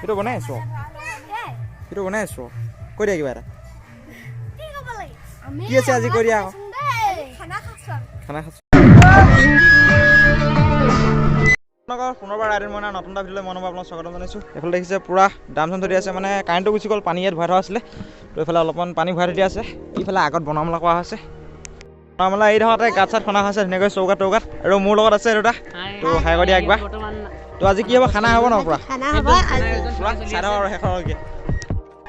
Itu banaই আছো itu বনাই আছো কৈ দিয়া কিবা এটা কি আছে আজি কৈ দিয়া আকৌ খানা খাচ্ছ পুনৰবাৰ ৰাইডৰ মইনা নতুন এটা ভিডিঅ'লৈ মনত আপোনাক স্বাগতম জনাইছোঁ। এইফালে দেখিছে পুৰা দাম চাম ধৰি আছে মানে কাৰেণ্টটো গুচি গ'ল পানী ইয়াত ভৰাই থোৱা আছিলে তো এইফালে অলপমান পানী ভৰাই থৈ দিয়া আছে এইফালে আগত বনাই মেলা কৰা হৈছে বনাই মেলা এই ধৰণতে গাঁত চাত খনা হৈছে ধুনীয়াকৈ চৌকাত টৌকাত আৰু মোৰ লগত আছে দুটা তো হাই কৰি দিয়া একবাৰ তো আজি কি হ'ব খানা হ'ব ন পুৰা চাই আৰু শেষৰলৈকে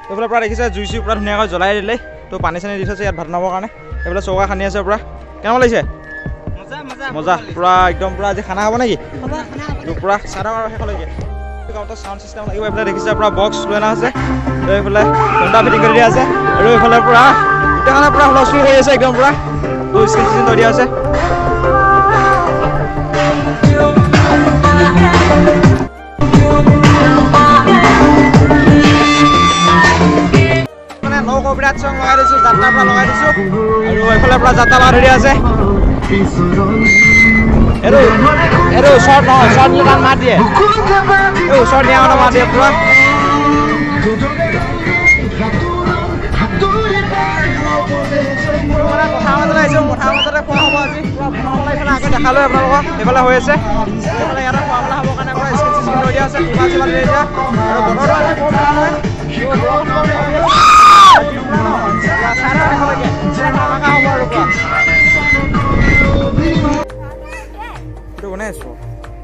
এইফালে পুৰা দেখিছে জুই চুই পুৰা ধুনীয়াকৈ জ্বলাই দিলে তো পানী চানী দি থৈছে ইয়াত ভাত বনাবৰ কাৰণে এইফালে চৌকা খান্দি আছে পুৰা কেনেকুৱা লাগিছে মজা পুৰা একদম পুৰা আজি খানা হ'ব নেকি পুৰা চাই আৰু শেষলৈকে চাউণ্ড চিষ্টেম লাগিব এইফালে দেখিছে পুৰা বক্স লৈ অনা আছে এইফালে ঘণ্টা ফিটিং কৰি দিয়া আছে আৰু এইফালে পুৰা গোটেইখনে পুৰা হুলস্থুল কৰি আছে একদম পুৰা তো স্ক্ৰীন চিন ধৰি দিয়া আছে মানে নৌ কবিৰাত চং লগাই দিছোঁ যাত্ৰাৰ পৰা লগাই দিছোঁ আৰু এইফালে পৰা যাত্ৰা লগাই ধৰি আছে এইটো ওচৰত নহয় ওচৰত নিলে তাত মাত দিয়ে এই ওচৰত নিয়া মানে মাত দিয়ে পুৰা মানে পথাৰ মাজতে আহিছোঁ পথাৰ মাজতে খোৱা হ'ব আজি পুৰা বনাবলৈ এইফালে আগে দেখালোঁ আপোনালোকক সেইফালে হৈ আছে এইফালে ইয়াতে খোৱা মেলা হ'বৰ কাৰণে পুৰা স্কিন চিস্কিন লৈ দিয়া আছে কিবা চিবা লৈ দিয়া আৰু বতৰটো আজি বহুত ভাল হয় বনাই আছো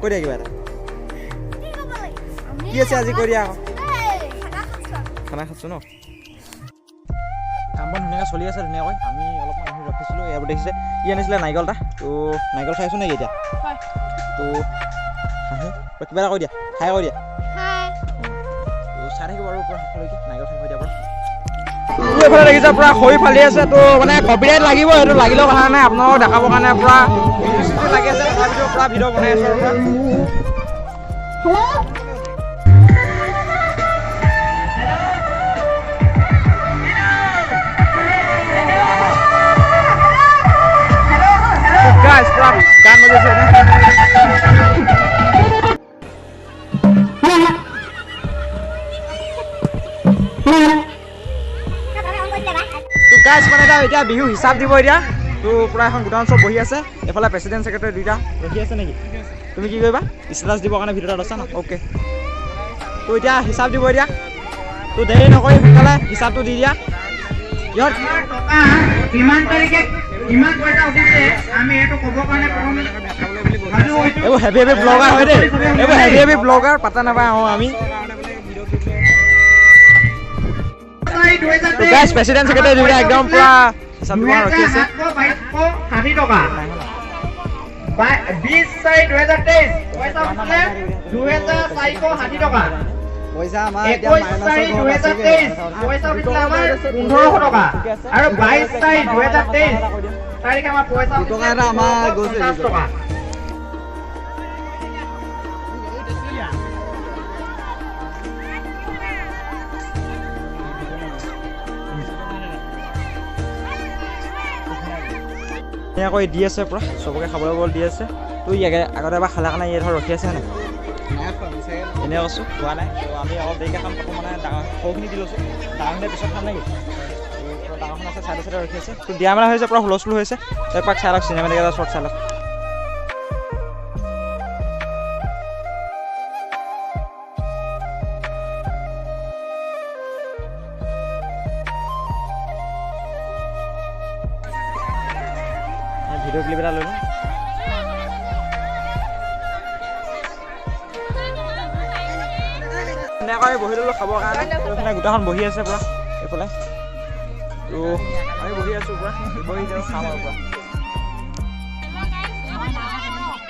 কৈ দিয়া কিবা এটা কি আছে আজি কৈ দিয়া আকৌ খানা খাচ্ছ ন কাম বন ধুনীয়াকৈ চলি আছে ধুনীয়াকৈ আমি অলপমান আহি ৰখিছিলোঁ ইয়াৰ দেখিছে ই আনিছিলে নাৰিকল এটা তো নাৰিকল খাই আছোঁ নেকি এতিয়া তো কিবা এটা কৈ দিয়া খাই কৈ দিয়া তো চাই থাকিব আৰু পুৰা সকলোকে নাৰিকল খাই কৈ দিয়া পৰা এইফালে দেখিছে পুৰা খৰি ফালি আছে তো মানে কপিৰাইট লাগিব সেইটো লাগিলেও কথা নাই আপোনালোকক দেখাবৰ কাৰণে পুৰা লাগি আছে তথাপিতো পুৰা ভিডিঅ' বনাই আছোঁ আৰু guys, puৰা গান বজাইছে গাইজ মানে এতিয়া বিহু হিচাপ দিব এতিয়া তো পুৰা এখন গোটাউন চব বহি আছে এইফালে প্ৰেচিডেণ্ট ছেক্ৰেটাৰী দুইটা ৰখি আছে নেকি তুমি কি কৰিবা ষ্টেটাছ দিবৰ কাৰণে ভিডিঅ' এটা আছা ন অ'কে তো এতিয়া হিচাপ দিব এতিয়া তো দেৰি নকৰি সোনকালে হিচাপটো দি দিয়া ইহঁত এইবোৰ হেভি হেভি ব্লগাৰ হয় দেই এইবোৰ হেভি হেভি ব্লগাৰ পাতা নাপায় আহোঁ আমি প্ৰেচিডেণ্ট ছেক্ৰেটাৰী দুইটা একদম পুৰা হিচাপ দিব ৰখি আছে 2060 টকা 20/4/2023 পইচা উঠিলে 2460 টকা পইচা আমাৰ 21/4/2023 পইচা উঠিলে আমাৰ 1500 টকা আৰু 22/4/2023 তাৰিখে আমাৰ পইচা টকা এটা আমাৰ গৈছে 50 টকা ধুনীয়াকৈ দি আছে পুৰা চবকে খাবলৈ বল দি আছে তো ইয়াকে আগতে এবাৰ খালে কাৰণে ইয়াত ৰখি আছে নাই এনেই কৈছোঁ খোৱা নাই তো আমি অলপ দেৰিকৈ খাম কাপোৰ মানে ডাঙৰ সৰুখিনি দি লৈছোঁ ডাঙৰখিনিৰ পিছত খাম নেকি ডাঙৰখন আছে চাইডে চাইডে ৰখি আছে তো দিয়া মেলা হৈছে পুৰা হুলস্থুল হৈছে এপাক চাই লওক চিনেমেটিক এটা শ্বৰ্ট চাই লওক ভিডিঅ' ক্লিপ এটা লৈ লওঁ ধুনীয়াকৈ বহি ল'লোঁ খাবৰ কাৰণে এইফালে গোটাখন বহি আছে পুৰা এইফালে তো আমি বহি আছোঁ পুৰা বহি খাম আৰু পুৰা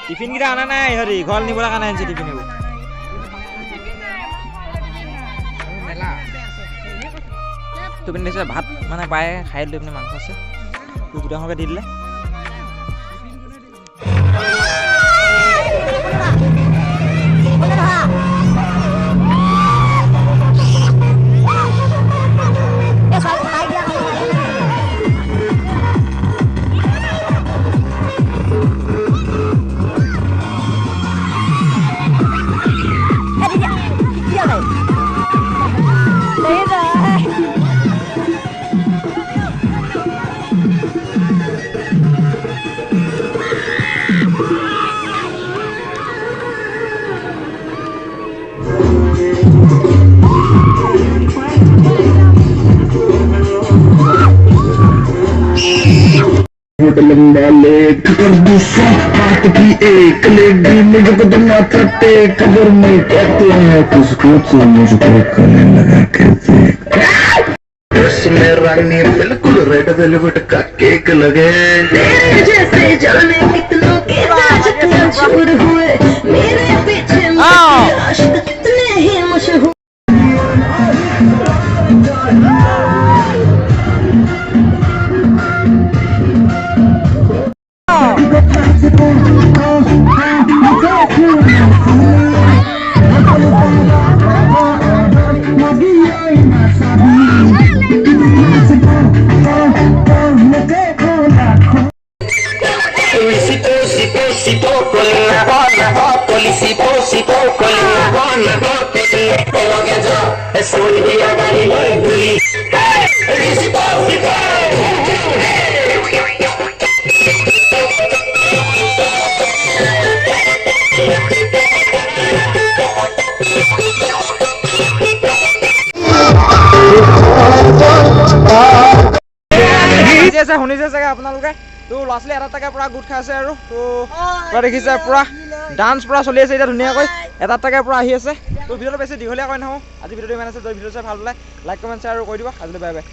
টিফিনকেইটা অনা নাই ইহঁতি ঘৰত নিবলৈ কাৰণে আনিছে টিফিন এইবোৰ টিফিন দিছে ভাত মানে পায় খাই লৈ পিনে মাংস আছে তো গোটাখনকে দি দিলে कबर में कहते हैं किसको तो मुझको गले लगा कहते उसमें रानी बिल्कुल रेड वेलवेट का केक लगे जैसे जाने कितनों के आशिक मशहूर हुए मेरे पीछे आशिक कितने ही मशहूर শুনিছে চাগে আপোনালোকে তো ল'ৰা ছোৱালী এটা এটাকে পুৰা গোট খাই আছে আৰু তো পুৰা দেখিছে পুৰা ডান্স পুৰা চলি আছে এতিয়া ধুনীয়াকৈ এটা এটাকে পুৰা আহি আছে তো ভিডিঅ'টো বেছি দীঘলীয়া কৰি নাহোঁ আজি ভিডিঅ'টো ইমান আছে যদি ভিডিঅ' চাই ভাল পালে লাইক কমেণ্ট শ্বেয়াৰ আৰু কৰি দিব আজিলৈ বাই বাই